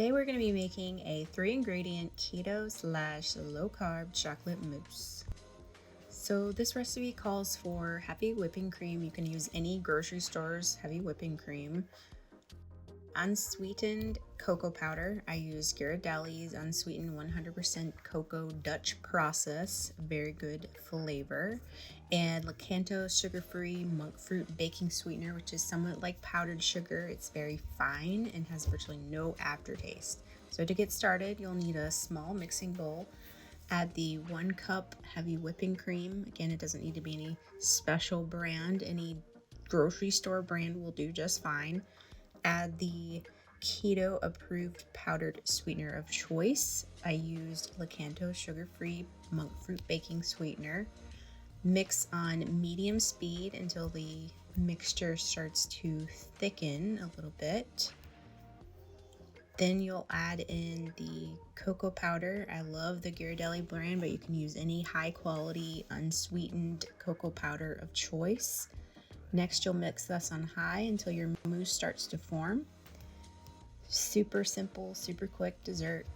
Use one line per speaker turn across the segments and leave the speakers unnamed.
Today we're going to be making a 3-ingredient keto / low carb chocolate mousse. So this recipe calls for heavy whipping cream. You can use any grocery store's heavy whipping cream. Unsweetened cocoa powder. I use Ghirardelli's unsweetened 100% cocoa Dutch process. Very good flavor. And Lakanto sugar-free Monkfruit Baking Sweetener, which is somewhat like powdered sugar. It's very fine and has virtually no aftertaste. So to get started, you'll need a small mixing bowl. Add the 1 cup heavy whipping cream. Again, it doesn't need to be any special brand. Any grocery store brand will do just fine. Add the keto approved powdered sweetener of choice. I used Lakanto sugar-free Monkfruit Baking Sweetener. Mix on medium speed until the mixture starts to thicken a little bit. Then you'll add in the cocoa powder. I love the Ghirardelli brand, but you can use any high quality unsweetened cocoa powder of choice. Next, you'll mix this on high until your mousse starts to form. Super simple, super quick dessert.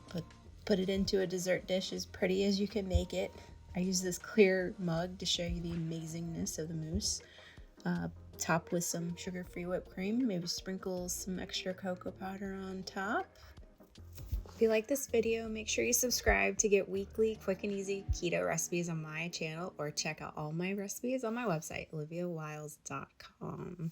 Put it into a dessert dish as pretty as you can make it. I use this clear mug to show you the amazingness of the mousse. Top with some sugar-free whipped cream. Maybe sprinkle some extra cocoa powder on top. If you like this video, make sure you subscribe to get weekly, quick and easy keto recipes on my channel, or check out all my recipes on my website, oliviawyles.com.